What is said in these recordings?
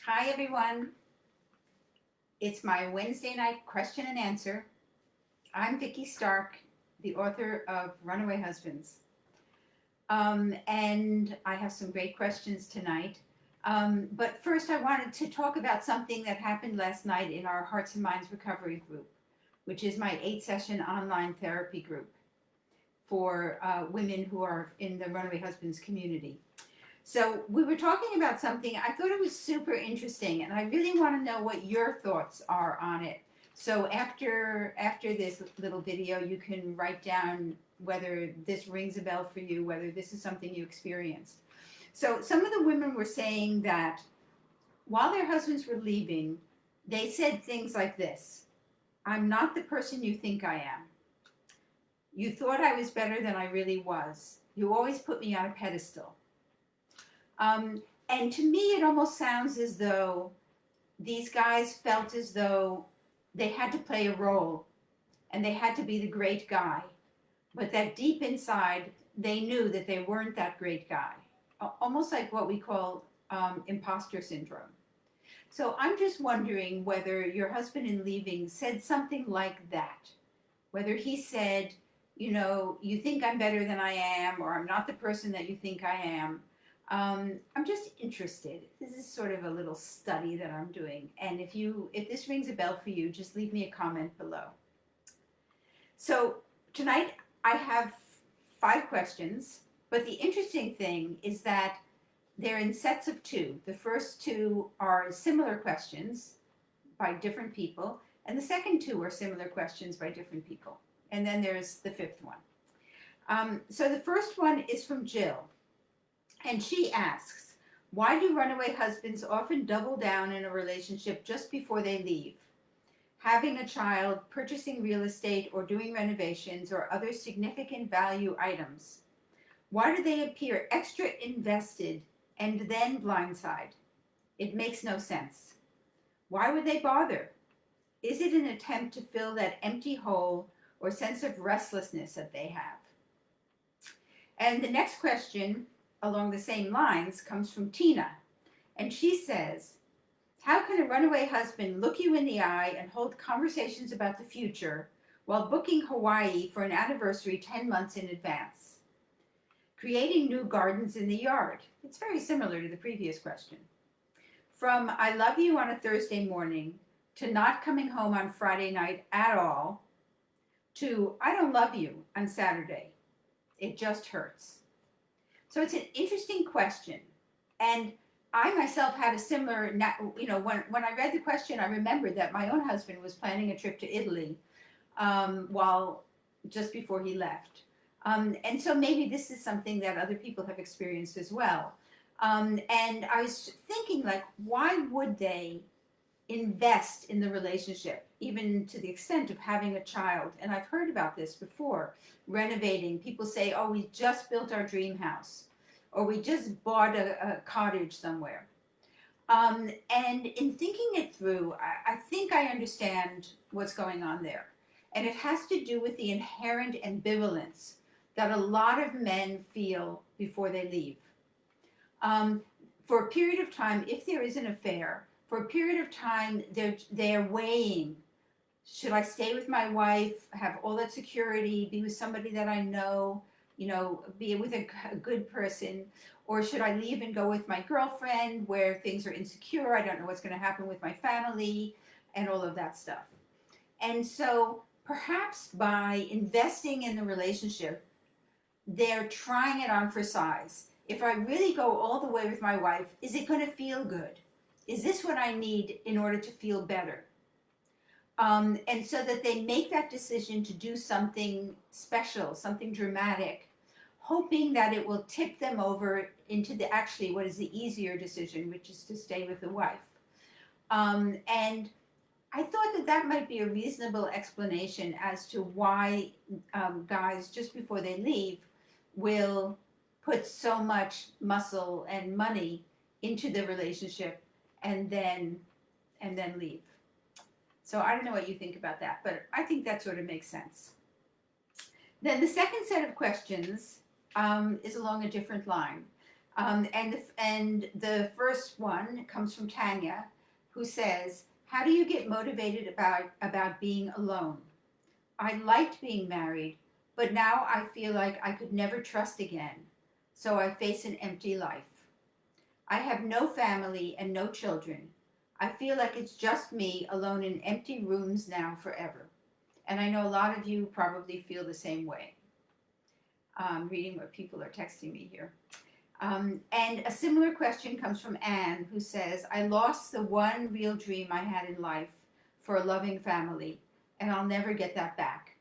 Hi, everyone. It's my Wednesday night question and answer. I'm Vicki Stark, the author of Runaway Husbands. And I have some great questions tonight. But first, I wanted to talk about something that happened last night in our Hearts and Minds Recovery group, which is my 8-session online therapy group for women who are in the Runaway Husbands community. So we were talking about something, I thought it was super interesting, and I really want to know what your thoughts are on it. So after this little video, you can write down whether this rings a bell for you, whether this is something you experienced. So some of the women were saying that while their husbands were leaving, they said things like this: "I'm not the person you think I am. You thought I was better than I really was. You always put me on a pedestal." And to me, it almost sounds as though these guys felt as though they had to play a role and they had to be the great guy, but that deep inside, they knew that they weren't that great guy. Almost like what we call imposter syndrome. So I'm just wondering whether your husband in leaving said something like that. Whether he said, you think I'm better than I am, or I'm not the person that you think I am. I'm just interested. This is sort of a little study that I'm doing. And if this rings a bell for you, just leave me a comment below. So tonight I have 5 questions, but the interesting thing is that they're in sets of 2. The first 2 are similar questions by different people, and the second 2 are similar questions by different people. And then there's the 5th one. So the first one is from Jill. And she asks, why do runaway husbands often double down in a relationship just before they leave? Having a child, purchasing real estate, or doing renovations or other significant value items. Why do they appear extra invested and then blindside? It makes no sense. Why would they bother? Is it an attempt to fill that empty hole or sense of restlessness that they have? And the next question along the same lines comes from Tina, and she says, how can a runaway husband look you in the eye and hold conversations about the future while booking Hawaii for an anniversary 10 months in advance? Creating new gardens in the yard. It's very similar to the previous question. From I love you on a Thursday morning to not coming home on Friday night at all to I don't love you on Saturday. It just hurts. So it's an interesting question. And I myself had a similar, when I read the question, I remembered that my own husband was planning a trip to Italy just before he left. And so maybe this is something that other people have experienced as well. And I was thinking, like, why would they invest in the relationship, even to the extent of having a child? And I've heard about this before, renovating. People say, oh, we just built our dream house, or we just bought a cottage somewhere. And in thinking it through, I think I understand what's going on there. And it has to do with the inherent ambivalence that a lot of men feel before they leave. For a period of time, if there is an affair, for a period of time, they're weighing, should I stay with my wife, have all that security, be with somebody that I know, be with a good person, or should I leave and go with my girlfriend where things are insecure, I don't know what's going to happen with my family, and all of that stuff. And so perhaps by investing in the relationship, they're trying it on for size. If I really go all the way with my wife, is it going to feel good? Is this what I need in order to feel better? And so that they make that decision to do something special, something dramatic, hoping that it will tip them over into what is the easier decision, which is to stay with the wife. And I thought that might be a reasonable explanation as to why guys, just before they leave, will put so much muscle and money into the relationship and then leave. So I don't know what you think about that, but I think that sort of makes sense. Then the second set of questions is along a different line. And the first one comes from Tanya, who says, "How do you get motivated about being alone? I liked being married, but now I feel like I could never trust again, so I face an empty life. I have no family and no children. I feel like it's just me alone in empty rooms now forever." And I know a lot of you probably feel the same way. Reading what people are texting me here. And a similar question comes from Anne, who says, "I lost the one real dream I had in life for a loving family, and I'll never get that back.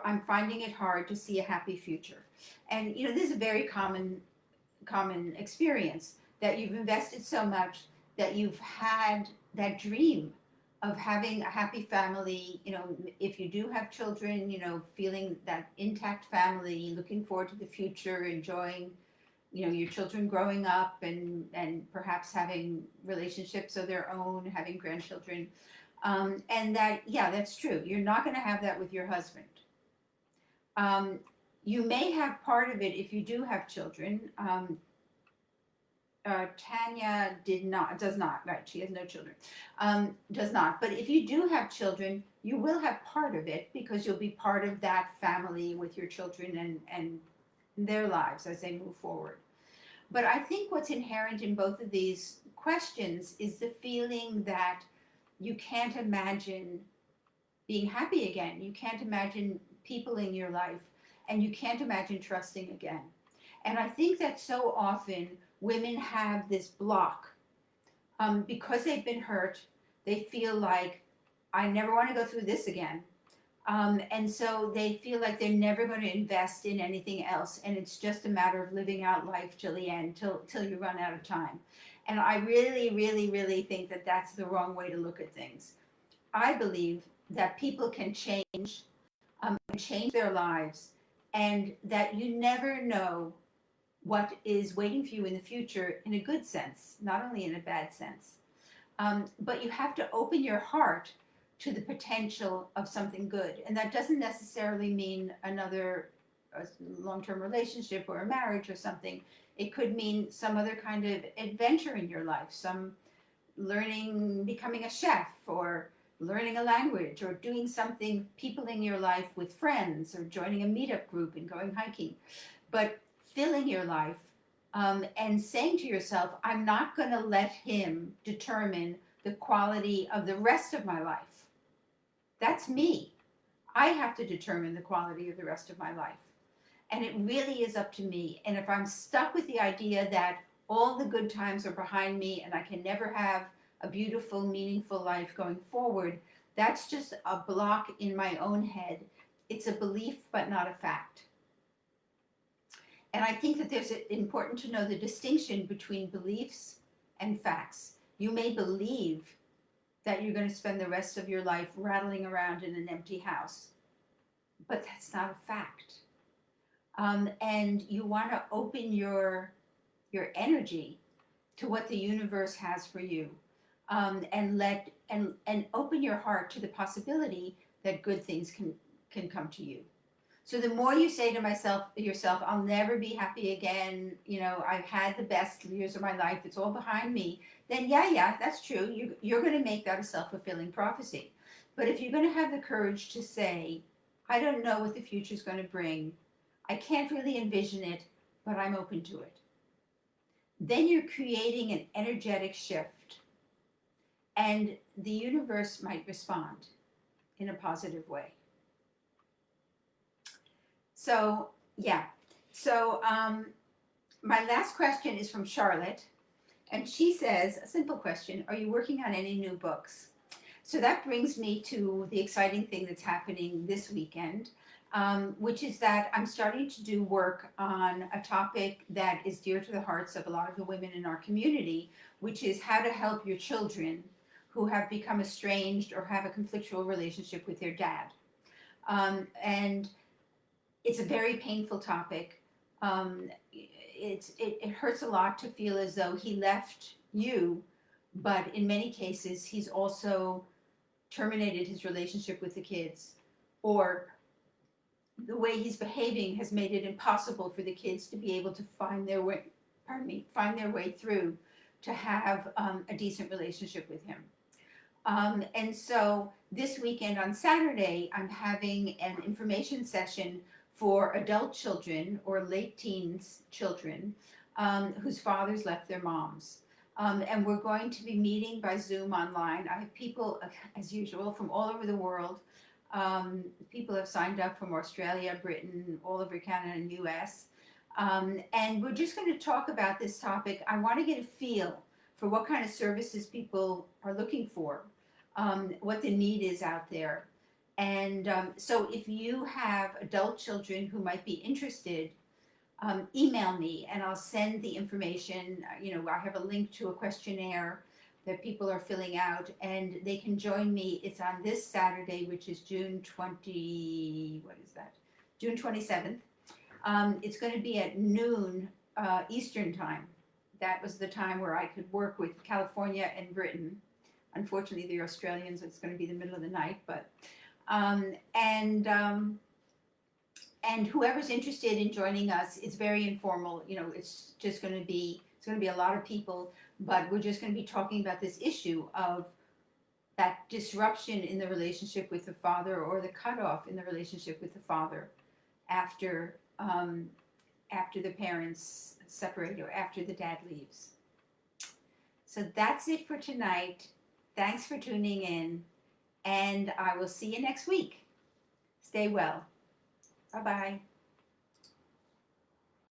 I'm finding it hard to see a happy future." And this is a very common experience, that you've invested so much that you've had that dream of having a happy family, if you do have children, feeling that intact family, looking forward to the future, enjoying your children growing up, and perhaps having relationships of their own, having grandchildren. And that, yeah, that's true. You're not going to have that with your husband. You may have part of it if you do have children. Tanya does not, right? She has no children. Does not. But if you do have children, you will have part of it, because you'll be part of that family with your children and their lives as they move forward. But I think what's inherent in both of these questions is the feeling that you can't imagine being happy again. You can't imagine people in your life, and you can't imagine trusting again. And I think that so often women have this block, because they've been hurt. They feel like, I never want to go through this again. And so they feel like they're never going to invest in anything else, and it's just a matter of living out life till the end, till you run out of time. And I really, really, really think that that's the wrong way to look at things. I believe that people can change their lives, and that you never know what is waiting for you in the future, in a good sense, not only in a bad sense. But you have to open your heart to the potential of something good. And that doesn't necessarily mean another long-term relationship or a marriage or something. It could mean some other kind of adventure in your life, some learning, becoming a chef, or learning a language, or doing something, peopling your life with friends, or joining a meetup group and going hiking. But filling your life, and saying to yourself, I'm not going to let him determine the quality of the rest of my life. That's me. I have to determine the quality of the rest of my life. And it really is up to me. And if I'm stuck with the idea that all the good times are behind me and I can never have a beautiful, meaningful life going forward, that's just a block in my own head. It's a belief, but not a fact. And I think that there's important to know the distinction between beliefs and facts. You may believe that you're going to spend the rest of your life rattling around in an empty house, but that's not a fact. And you want to open your energy to what the universe has for you, and open your heart to the possibility that good things can come to you. So the more you say to yourself, I'll never be happy again, I've had the best years of my life, it's all behind me, then yeah, that's true. You're going to make that a self-fulfilling prophecy. But if you're going to have the courage to say, I don't know what the future is going to bring, I can't really envision it, but I'm open to it, then you're creating an energetic shift, and the universe might respond in a positive way. So, yeah. So, my last question is from Charlotte, and she says, a simple question, are you working on any new books? So that brings me to the exciting thing that's happening this weekend, which is that I'm starting to do work on a topic that is dear to the hearts of a lot of the women in our community, which is how to help your children who have become estranged or have a conflictual relationship with their dad. And it's a very painful topic. It hurts a lot to feel as though he left you, but in many cases, he's also terminated his relationship with the kids, or the way he's behaving has made it impossible for the kids to be able to find their way, find their way through to have a decent relationship with him. And so this weekend on Saturday, I'm having an information session for adult children or late teens children whose fathers left their moms. And we're going to be meeting by Zoom online. I have people, as usual, from all over the world. People have signed up from Australia, Britain, all over Canada and US. And we're just going to talk about this topic. I want to get a feel for what kind of services people are looking for, what the need is out there. And so if you have adult children who might be interested, email me and I'll send the information. I have a link to a questionnaire that people are filling out, and they can join me. It's on this Saturday, which is June 27th. It's going to be at noon Eastern time. That was the time where I could work with California and Britain. Unfortunately, the Australians, it's going to be the middle of the night, but and whoever's interested in joining us, it's very informal. It's going to be a lot of people, but we're just going to be talking about this issue of that disruption in the relationship with the father, or the cutoff in the relationship with the father after the parents separate, or after the dad leaves. So that's it for tonight. Thanks for tuning in, and I will see you next week. Stay well. Bye-bye.